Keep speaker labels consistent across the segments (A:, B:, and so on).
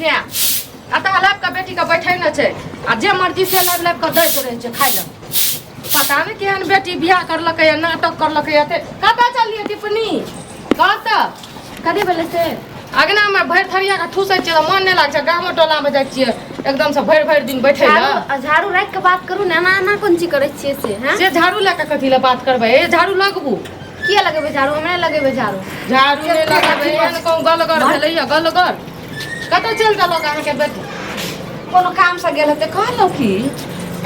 A: से अतः लाइब का बेटी का बैठे न छे आ जे मर्जी से लाइब का दैत रहे छे खाइ ल पता नहीं केहन बेटी बियाह करलकै या नाटक करलकै या कतऽ चलिए टिप्पणी कतऽ कथी भेलै से अगना में भरि थरिया का ठूसै छियै त मन नहि लाग छै गामो टोला में जाइ छियै एकदम से भरि दिन बैठे ल
B: झाड़ू राख के बात करू ना ना कोन चीज करै छियै से हैं
A: से झाड़ू लेके कथी ले बात करबै ए झाड़ू लगबू
B: किया लगेबै झाड़ू हमरा लगेबै झाड़ू
A: झाड़ू नहीं लगाबे एहन कहूँ गलगर भेलै या गलगर कतऽ चलि गेलक अहाँके बेटी
C: कोनो काम से गेल हेतै कहलौ कि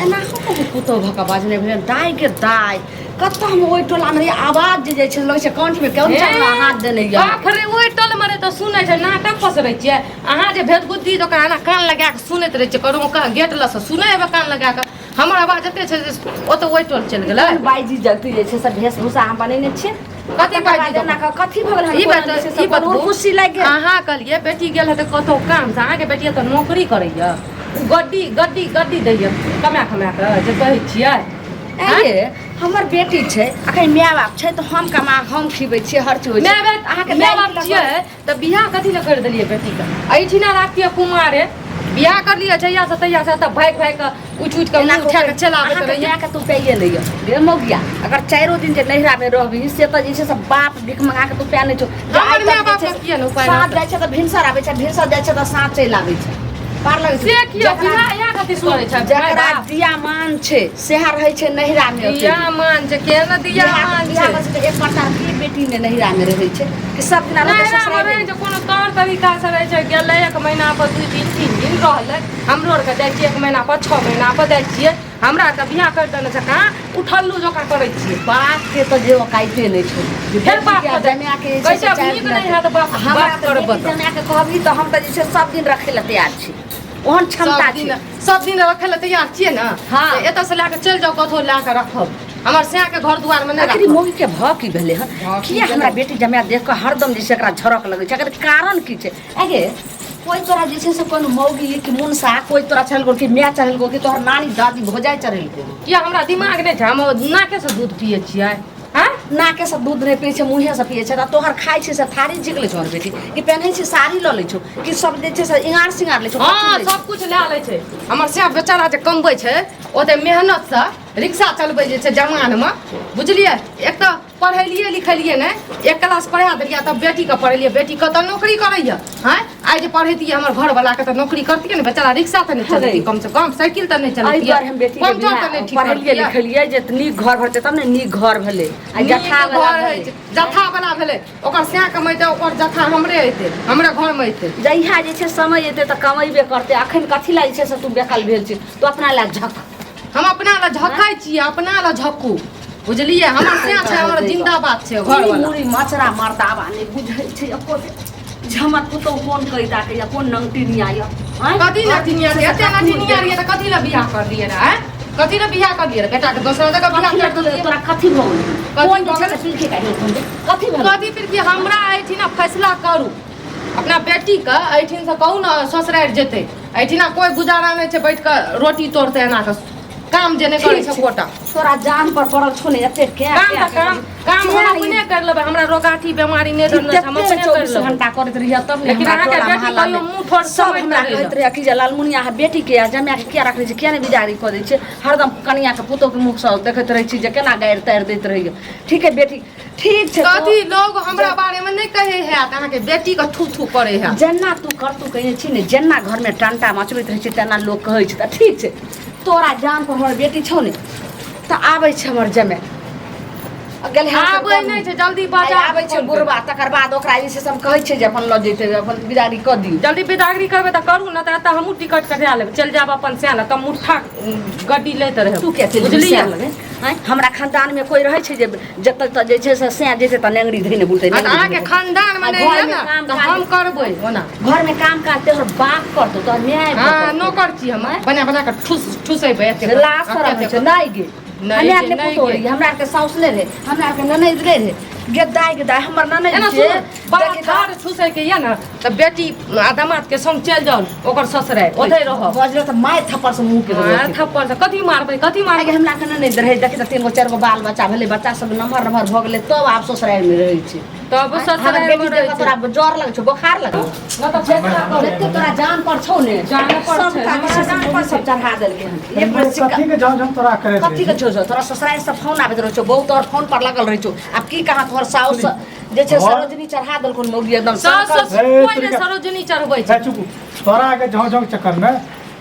C: एना हम पुतौ भका बाजने भेल दाइ के दाइ कतऽ हम ओइ टोला में आवाज जे जाइ छै लगै छै कंठ में केहन चला हाथ देने या
A: आखरे ओइ टोल में रे त सुनै छै नाटक पसरै छियै अहाँ जे भेदगुद्दी दोकान कान लगा के सुनैत रहै छै करू का गेट ल से सुनै हेबै कान लगा के हमर आवाज एते छै ओ त ओइ टोल चलि गेलै
C: बाइजी जगती जे छै सब वेशभूषा हम बनेने छियै
A: कथी बाइजी
C: ना कथी भगल
A: ई बात ई बात
C: खुशी लागि गेल
A: अहाँ कहलिए बेटी गेल हेतै कतौ काम से अहाँके बेटी त नौकरी करैया गड्डी दैया कमा के जे कहै छियै
C: अरे हमर बेटी छै अखन माय बाप छै त हम कमा हम खिबै छियै हर चीज
A: माय बाप अहाँके माय बाप छियै त बियाह कथी ल कर देलियै बेटी के एहिठिना राखतियै कुमारे बियाह कर लिया जहिया से तहिया से त भाग के उठ के मुंह उठा के चलाबैत रहिया
C: के तू पैये नहीं रे मौगिया अगर 4 दिन जे नहिरा में रहबी से त जे छै सब बाप भिख मंगा के तू पे नहीं छो
A: हमर माय बाप के किया न उपाय
C: साथ जाय छै त भिनसर आबै छै भिनसर जाय छै त साथ चलि आबै छै पार लगै छै
A: से किया बियाह या कथी करै छै
C: जकरा दिया मान छै सेहा रहै छै नहिरा में
A: दिया मान छै के न दिया मान छै
C: एक प्रकार की बेटी ने नहिरा में रहै छै कि सब दिन अलग
A: ससुराल में जे कोनो तौर तरीका से रहै छै गेलै 1 महीना पर 2 दिन 3 दिन रहलै हमरो आर के जाइ छियै 1 महीना पर 6 महीना पर जाइ छियै हमरा त बियाह कर देने छै कहाँ उठल्लू जका करै छियै
C: बाप के त जे काइते नै छै
A: फेर बाप के
C: जमिया के
A: कैसे नीक नहीं है त बाप
C: हमरा
A: करब
C: जमिया के कहबी त हम त जे छै सब दिन रखे ल तैयार छी ओहन क्षमता छै
A: सब दिन रखे ल तैयार छियै ना
C: हाँ
A: एत से लाके चल जाओ कथो लाके रखब हमर सेहा के घर दुआर में नहीं
C: आखिर मोगी के भ की भेले ह किया हमरा बेटी जमिया देख के हरदम जे छै एकरा झरक लगै छै एकर कारण की छै आगे कोई तोरा जे छै से कोनो मौगी कि मुनसा कोई तोरा चल गो कि मैं चल गो कि तोहर नानी दादी भोजाई चल गो
A: किया हमरा दिमाग नहीं छै हम नाके से दूध पिए छियै हां
C: नाके से दूध नहीं पिए छै मुंहे से पिए छै त तोहर खाइ छै से थारी जिगले छोर बेटी कि पहनै छै साड़ी ल लै छौ कि सब जे छै से इंगार सिंगार ले छौ
A: हां सब कुछ ले लै छै हमर से बेचारा जे कमबै छै ओते मेहनत से रिक्शा चलबै जे छै जमान में बुझलिए एक त पढ़ेलिए लिखलिए ने एक क्लास पढ़ा देलिए तब बेटी के पढ़ेलिए बेटी के त नौकरी करैया हां आइ जे पढ़ेतिए हमर घर वाला के त नौकरी करतिए ने बेचारा रिक्शा त नहीं चलती कम से कम साइकिल त नहीं चलती
C: हम बेटी के पढ़ेलिए लिखलिए जे नीक घर भरते तब ने नीक घर भेले आ जथा
A: वाला भेले ओकर से कमैते ओकर जथा हमरे एते हमरे घर में एते
C: जहिया जे छै समय एते त कमैबे करते अखन कथि ला जे छै से तू बेकल भेल छी तू अपना ला झक
A: हम अपना ला झकाई छी अपना ला झक्कू बुझलिए हमर से छै हमर जिंदाबाद छै घर वाला
C: मुरी मचरा मर्दावा ने बुझै छै एको झमक पुतो कोन कहिता के या कोन नंगटिनिया या
A: कथि नंगटिनिया रे एते नंगटिनिया रे त कथि ला बियाह कर दिए रे हैं कथि ला बियाह कर दिए रे बेटा के दोसरा जगह बियाह कर दिए
C: तोरा कथि भ गेल कोन जे से पीछे काहे कथि भेल
A: कथि फिर कि हमरा एठिना फैसला करू अपना बेटी के एठिन से कहू ना ससुराल जेते एठिना कोई गुजारा नहीं छै बैठ के रोटी तोड़ते एना के काम जे नहीं करे छै कोटा
C: तोरा जान पर पड़ल छो ने एते के
A: काम हम अपने कर लेबै हमरा रोगाठी बीमारी नहीं रहल हम अपने कर लेबै
C: घंटा करत रहिया तब
A: लेकिन अहाँ के बेटी कहियो मुंह ठोर
C: सब हमरा कहत रहिया कि जे लालमुनिया बेटी के जमिया के किया रखले छै किया ने बिदारी क दै छै हरदम कनिया के पुतो के मुख से देखैत रहै छी जे केना गायर तार दैत रहिया ठीक है बेटी ठीक छै
A: कथी लोग हमरा बारे में नहीं कहे है अहाँ के बेटी के थू थू करे है
C: जेना तू करतू कहे छी ने जेना घर में टंटा मचबैत रहै छै तेना लोग कहै छै त ठीक छै तोरा जान पर हमर बेटी छौ ने त आबै छै हमर जमे गेल
A: आबै नहीं छै जल्दी बाजा
C: आबै छै बुरबा तकर बाद ओकरा जे छै सब कहै छै जे अपन ल जैते अपन बिदारी क दियौ
A: जल्दी बिदागरी करबे त करू ना त हमहू टिकट कटा लेब चल जाब अपन से त मुठा गड्डी लैत रहे
C: तू के बुझलिए हमरा खानदान में कोई रहै छै जे जत त जे छै से से जेते त नेंगड़ी धइने बुलते
A: अहाँ के खानदान में नहीं है ना त हम करबै ओना
C: घर में काम काज तोहर बाप करतो त न्याय
A: हां नौकर छी हम बना के ठुसैबै एते
C: लाश कर छै नहीं गे हमरा के पुतोरी हमरा के साउस ले रे हमरा के ननद ले रे गेदाय हमर ना
A: एना
C: नहीं
A: सुन बड़ा ठाड़ छुसे के या ना त बेटी दामाद के संग चल जाओ ओकर ससुराल ओधै रह
C: बजले त माय थप्पड़ से मुंह के
A: हां थप्पड़ से कथी मारबै
C: आगे हमरा के नहीं रहे देखे त 3 गो 4 गो बाल बच्चा भेले बच्चा सब नमहर भ गेले तब आप ससुराल में रहै छै
A: तब ससुराल में रहै छै
C: तोरा ज्वर लग छ बुखार लग
A: न त फेसला कर
C: तोरा जान पर छौ ने
A: जान पर छै
C: हमरा जान पर सब चढ़ा देल के एक
D: एक कथी के जान तोरा करे
C: कथी के छौ तोरा ससुराल से फोन आबैत रहै छौ बहुत तोर फोन पर लगल रहै छौ अब की कहा तोहर साउस जे छै सरोजनी चढ़ा देल कोन मौगी एकदम
A: कोई सरोजनी चढ़बै छै
D: चुप तोरा के झौ चक्कर में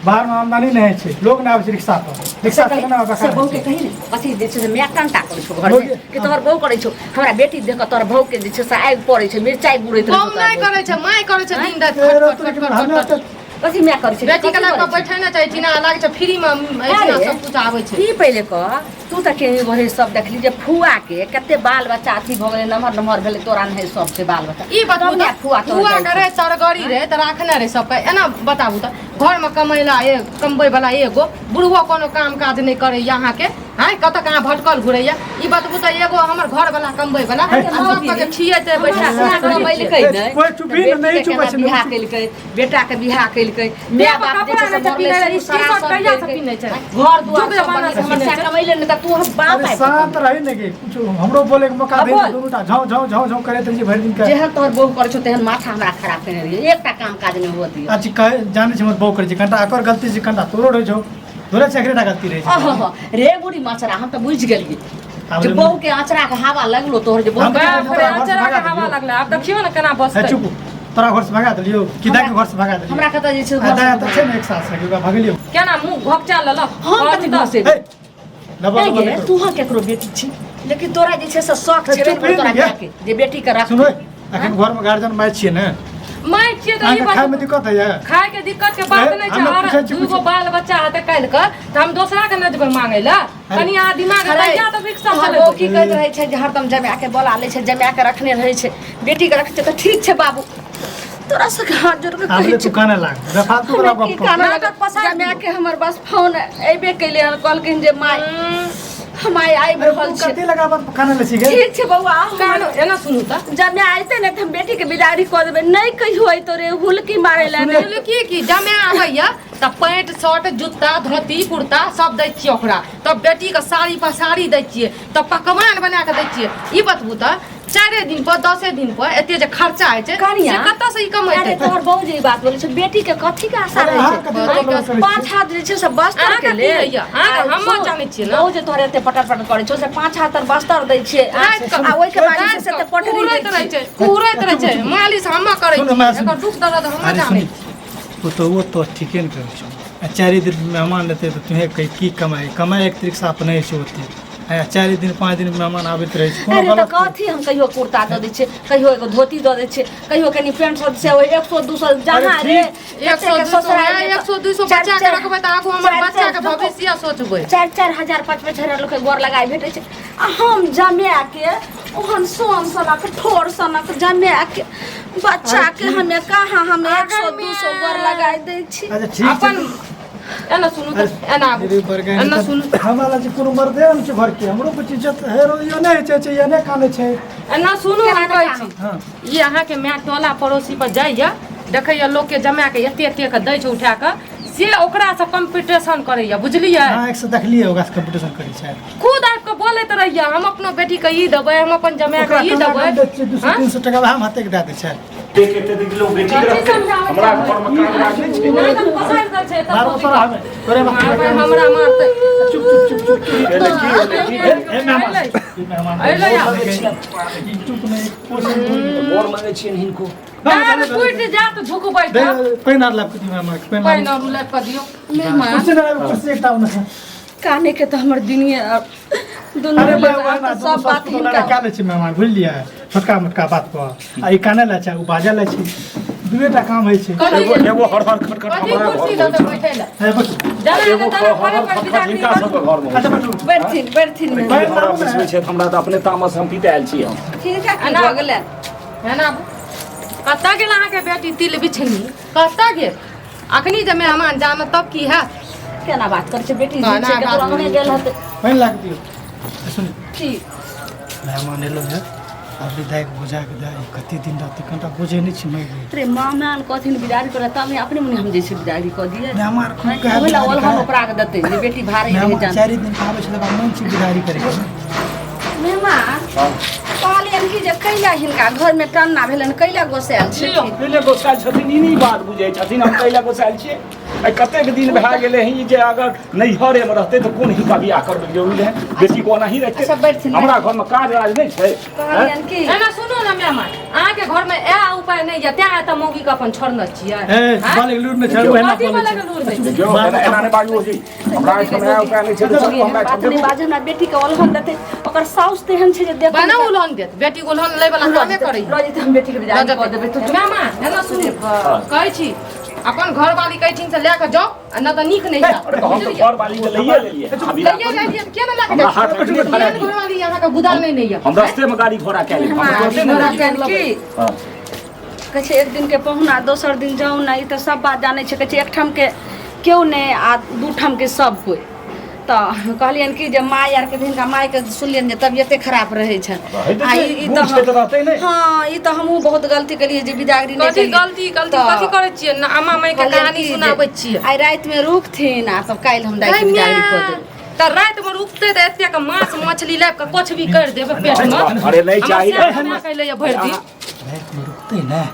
D: बाहर में आमदनी नहीं छै लोग ना आबै छै रिक्शा पर रिक्शा से ना
C: से बहु के कहि ने कथी जे छै मैं कांटा करै छौ घर में कि तोहर बहु करै छौ हमरा बेटी देख के तोहर बहु के जे छै से आगि पड़ै छै मिरचाई बुरैत रहै
A: हम नहीं करे छै माय करे छै दिन रात
C: कथी मैं करै छै
A: बेटी के लग बैठे ना चाहि ना लागे छै फ्री में ऐना सब कुछ आबै छै
C: की पहिले क तू त के वही सब देखली जे फुआ के कते बाल बच्चा अथी भ गेलै नमहर भेलै तोरा नहीं सब से बाल बच्चा
A: ई बताबू त फुआ करे सरगरी रे त राखने रे सब एना बताबू त घर में कमैला कमबै वाला एगो बुढ़वा कोनो काम काज नहीं करे यहाँ के हां कत कहां भटकल घुरैया ई बताबू त एगो हमर घर वाला कमबै वाला सब के खियेते बैठा
C: कमैल कै नै
D: कोई चुपी नहीं चुप छै
C: बियाह कैलकै बेटा के बियाह कैलकै माय बाप जे छै सब मरले सारा सब कहिया से पिनै छै घर दुआर सब बना समस्या कमैले न त तू हम बाप
D: अरे शांत रही ने के कुछ हमरो बोले के मौका दे दुनुटा झौ करैत रही भरि दिन के
C: जेहन तोहर बहु करै छौ तेहन माथा हमरा खराब केने रही एकटा काम काज नहीं होती
D: आज कहे जाने छै मत बहु करै छै कंटा आकर गलती छै कंटा तोरो रहै छौ तोरे सेक्रेटा गलती रहै छै
C: रे बुढ़ी माचरा हम त बुझ गेलिए जे बहु के आचरा के हवा लगलो तोहर जे बहु के
A: आचरा के हवा लगला अब देखियो ना केना बसतै
D: चुप तोरा घर से भगा देलियो किदा के घर से भगा देलियो
C: हमरा कत जे छै
D: आधा त छै ने एक साथ से के भगलियो
A: केना मुंह घोकचा ल ल
C: हम कथी घसे
D: लबा
C: तू हां केकरो बेटी छी लेकिन तोरा जे छै से शौक छै तोरा के जे बेटी के रख
D: सुनो अखन घर में गार्जियन माय छियै ने
A: माय छियै त ई बात
D: खाए में दिक्कत है
A: खाए के दिक्कत के बात नहीं छै और दूगो बाल बच्चा हते काल के त हम दोसरा के न जेबै मांगे ला कनी आ दिमाग लगा त रिक्शा चले
C: वो की कहत रहे छै जे हरदम जमा के बोला ले छै जमा के रखने रहे छै बेटी के रखते त ठीक छै बाबू तोरा से हाथ जोड़ के
D: हमले तू काने लाग फालतू वाला गप
C: जमा के हमर बस फोन एबे कैले कहलकिन जे माय हम आई रहल छै
D: कते लगाबत काने ले छिगे
C: ठीक छै बौआ
A: कानो एना सुनु त
C: जब मैं आइते ने हम बेटी के बिदारी कर देबे नहीं कहियो आई तोरे हुलकी मारे ला
A: बोले की जमे आबैया त पैंट शर्ट जूता धोती कुर्ता सब दै छियै ओकरा तब बेटी के साड़ी पर साड़ी दै छियै तब पकवान बना के दै छियै ई बतबू त 4 दिन पर 10 दिन पर एते जे खर्चा है छै से कत से ई कमाइते
C: तोहर बहु जे बात बोले छै बेटी के कथी के आशा रहे छै 5 हाथ जे छै से बस्तर के ले
A: हम जानै छियै ना
C: बहु जे तोहर एते पटर करे छै से 5 हाथ तर बस्तर दै छै आ ओइ के बाद से ते पटरी दै छै
A: पूरैत रहे छै मालिश हम करै छी एकर दुख दर्द हम जानै
D: वो तो ठीके न करै छौ 4 दिन मेहमान रहते तो तुम्हें की कमाई एक तरीके से अपने से होती 4 दिन 5 दिन मेहमान आबैत रहे छै
C: अरे त कथी हम कहियो कुर्ता द दै छै कहियो एगो धोती द दै छै कहियो कनी पैंट शर्ट से 100 200 जहां रे
A: 100 200 बच्चा के रखबै त आगू हमर बच्चा के भविष्य सोचबै
C: 4 हजार 5 हजार लोग के गोर लगाई भेटै छै आ हम जमे के ओहन सोन सना के ठोर सना के जमे के बच्चा के हमें कहां हम 100 200 गोर लगाई दै छी
D: अच्छा ठीक
A: अपन एना सुनु त एना सुनु
D: हमरा जे कोनो मर्दे हम छै घर के हमरो कुछ इज्जत है यो नहीं छै ये नहीं काने छै
A: एना सुनु हम कहै छी ई अहाँ के माय टोला पड़ोसी पर जाइया देखैया लोग के जमा के एते के दै छै उठा के से ओकरा से कंपटीशन करैया बुझलियै
D: हां एक से देखलियै ओकरा से कंपटीशन करै छै
A: खुद आब के बोलैत रहिया हम अपनो बेटी के ई देबै हम अपन जमा के ई देबै
D: 200-300 टका हम हाथे के दे दै छै
E: एक लोग बेटी के हमरा घर में काम राखै छै
A: नहीं तो पसंद कर छै त
D: मारो तोरा हमें तोरे
A: हमरा मारतै
D: चुप ए मेहमान
A: ए ले आ
D: चुप नहीं
E: मोर मांगे छियै हिनको
A: ना टूट जात झुकबै
D: दे
A: त
D: पैनार लाग के मेहमान के
A: पैन रुले क दियो
C: मेहमान
D: कुछ ना कुछ एकटा न
C: काने के तो हमर दुनिया दुनिया
D: अरे
C: में सब बात
D: हिनका का ले छै मेहमान भूल लिया छोटका मोटका बात पर आ ई काने ला छै उ बाजा ला छै दुएटा काम होय छै
E: एगो हर खटखट
A: कथी
E: हमरा
A: कुर्सी
E: घर
A: दे बैठै ला
D: है बस
A: जरा
E: एगो
A: के तने
E: हर
A: पर
E: खटखट हिनका सब घर में
D: अच्छा बैठो
C: बैठथिन
E: हमरा पूछै छै हमरा त अपने तामस हम पीते आयल छी हम
C: ठीक है की हो गेलै
A: है ना कत्ता गेल अहाँ के बेटी तिल बिछनी कत्ता गेल अखनी जे मेहमान जान तब की है
C: केना बात कर छै बेटी
A: केना
C: जी के
A: बात
C: तोरा
A: करै
C: गेल हते
D: पैन लाग दियो सुन
C: की
D: मेहमान एलो है अब विदाई बुझा के जाए कते दिन रहते कनिटा बुझे नहीं छी मैं
C: रे मेहमान कथिन बिदारी करे तब अपने मुनि हम जैसे बिदारी क दिए
D: मेहमान खूब कहे
C: ओला ओलहन ओकरा के देते जे बेटी भारे रह
D: मेहमान
C: जान
D: 4 दिन आवे छले बा मन छी बिदारी करे
C: मेहमान कहलियन कि जे कैला हिनका घर में टन्ना भेलन कैला गोसाल छै
E: पहिले गोसाल छथिन ई नहीं बात बुझै छथिन हम कैला गोसाल छियै आई कतेक दिन भए गेलै हई जे अगर नैहरे में रहते तो कोन हिनका बियाह करबै जरूरी है बेटी को ओना ही रहते
C: सब बैठथिन
E: हमरा घर में काज राज नहीं छै
C: कहलियन कि
A: एना सुनो ना मेहमान अहाँ के घर में ए उपाय नहीं है त्या त मौगी के अपन छोड़ना छियै
D: ए बाले लूट में छड़ो है ना
A: कथी वाला के लूर दे
E: जो एना ने बाजू जी हमरा समय उपाय नहीं छै तो हमरा
C: अपने बाजे ना बेटी के ओलहन देते ओकर साउस तेहन छै जे देख
A: बना उलहन देत बेटी को उलहन लै वाला कामे करै
C: रोजी त हम बेटी के बिदारी क देबै तू
A: मेहमान एना सुन कहै छी अपन घर वाली कहै छी से ले के जाओ आ न त नीक नहीं जा
E: अरे तो हम तो घर वाली के लइए लेलिए अभी
A: लइए जाइए के न
E: हमरा हाथ
A: लगे
E: कटबे खड़ा
A: घर वाली यहाँ का गुदाल नहीं है
E: हम रास्ते में गाड़ी घोड़ा के लिए हम सोचे
C: हमरा
E: नहीं
C: कहन कि
E: हां
C: कहै छै एक दिन के पहुना दोसर दिन जाऊ ना ई त सब बात जानै छै कहै छै एकठाम के केओ नहीं आ दू ठाम के सब कोई तो कहलियन कि जे माय आर के हिनका माय के सुनलियन जे तबियते खराब रहे छै आ ई
E: बूढ़ छै तो रहते नहीं
C: हां ई तो हमहू बहुत गलती करिए जे बिदागरी नहीं
A: कथी गलती कथी करै छियै ना अम्मा माई के कहानी सुनाबै छियै
C: आई रात में रुकथिन आ तब काल्हि हम दाई के बिदागरी क देब
A: त रात में रुकते त एते के मांस मछली लाब के कुछ भी कर देबे पेट में
E: अरे नहीं चाहिए
A: हम कहले भर दी
D: रात में रुकते ना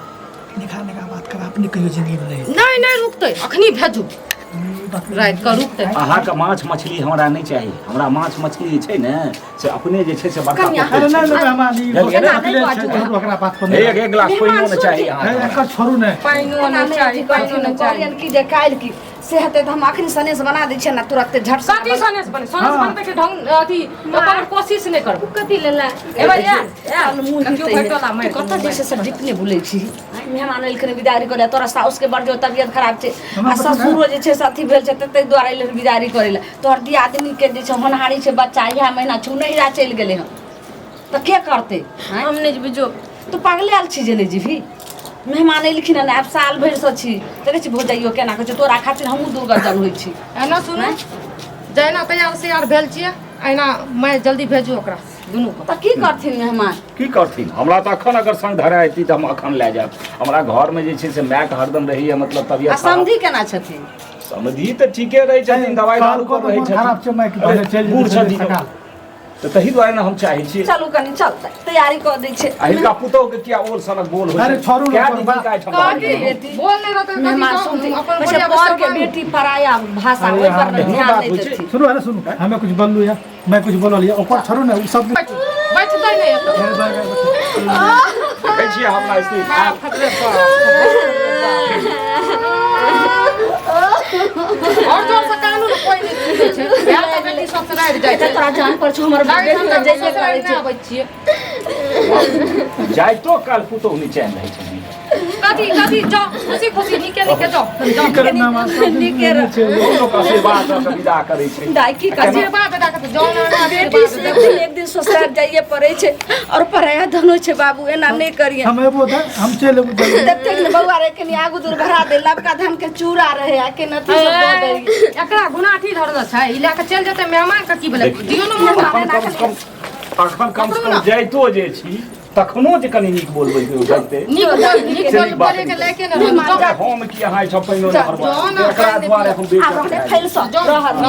D: निकालने का बात कर अपने कहियो जिंदगी में नहीं
A: नहीं नहीं रुकते अखनी भेजू रात का रुकते
E: अहाँ के माछ मछली हमरा नहीं चाहिए हमरा माछ मछली छै ने से अपने जे छै से बड़का
C: कन्या,
D: अरे
E: पोखरि
D: ना ना हमारी
E: बुझलियै ना?
D: अकेले छोड़ू ओकरा बात पर
E: छै। एक गिलास पानियो न चाहिए अहाँ
D: एकर छोड़ू ने
A: पाइनो न चाहिए पाइनो न चाहिए
C: कहलियन कि जे काल्हि की से हेतै त हम अखनी सनेस बना दै छियै ना तुरंत झट से
A: कथी सनेस बनबे के ढंग अथी अपन कोशिश नहीं करबू
B: कथी लेला
A: ए भैया
C: क्यों
A: फटोला मार
C: कत जैसे सब डिपने बुलै छी मेहमान एलखिन बिदारी करे तोरा साउस के बड़ जो तबियत खराब छै आ ससुरो जे छै साथी भेल छै तते द्वारा एलै बिदारी करे ला तोहर दी आदमी के जे छै होनहारी छै बच्चा इहा महीना छु नहीं रा चलि गेलै हम त के करते
B: हम नहीं बुझो
C: तू पागले आल छी जे नहीं जीभी मेहमान एलखिन ना आब साल भरि से छी त कहै छी भोजाइयो केना कहै छै तोरा खातिर हमहू दुर्गजन होइ छी
A: एना सुनो जैना तैयार से यार भेल छियै एना मैं जल्दी भेजू ओकरा दुनू को
C: त की करथिन मेहमान
E: की करथिन हमरा तो अखन अगर संग धरा अती तो हम अखन ले जाब हमरा घर में जे छै से माय के हरदम रही मतलब
C: आ
E: तबियत
C: समझी केना छथिन
E: समझी तो ठीके रहे छथिन दवाई दारू पर रहे
D: खराब छै मैं
E: छथिन
D: के चल
E: बूढ़ छथिन तो तही दुआरे ना हम चाहे छी
C: चलू कनी चलते तैयारी कर दै छै
E: आ हिनका पुतौ के क्या ओल सनक बोल होय
D: अरे छोड़ू ना,
E: क्या
D: पर
E: दिन
D: बात-
E: का ठम
A: कथी बोल नहीं रहते
C: मेहमान सुनती
A: अपन
C: वैसे
A: बढ़िया
C: पर के
A: बच्चा
C: बेटी पराया भाषा
D: अरे
C: ओइ पर
D: हाँ,
C: न
E: यही
C: ध्यान
E: बात
C: नहीं
E: होइ छै।
C: देती
D: सुनो है ना सुनो हमें कुछ बोललू या मैं कुछ बोलल या ओकर छोड़ू ने उ सब
A: बैठते नहीं एतो
E: कहै छी हमरा स्त्री
A: फटरे और जोर से कानून कोई नहीं सुनै छै या त बेटी सब सराय जाइ छै
C: तोरा जान पर छो हमर
A: गाड़ी
C: बेटी
A: हम
C: त जैसे
A: जैसे
C: करे छै
A: आबै छियै
E: जाय तो काल पुतौ नीचे रहे छथिन
A: कथी जाओ खुशी खुशी निके जाओ
D: करे ना मां
C: निके रह।
E: हम लोग आशीर्वाद दऽ के विदा करै छै
C: दाई की कर
A: आशीर्वाद बेटा के जाओ ना
C: बेटी से एक दिन ससुराल जाइए पड़े छै और पराया धनो छै बाबू एना नहीं करिए
D: हम एबो त हम चल एबो जल्दी
C: देखते कि बउआ रे कनी आगू दूर भरा दे लबका धान के चूड़ा रहे आ के नथी सब दे दे
A: एकरा गुनाठी धरल छै ई लए के चल जेतै मेहमान के की भेलै दियो न
E: अखन कम से कम जाइतो जे छी तखनो जे कनी नीक बोलबै के जाइते
A: नीक बोले के लेके न
E: हम की अहाँ सब पहिनो न हरबा एकरा द्वारे हम
C: आ
E: बेटा
C: फैल सब रहत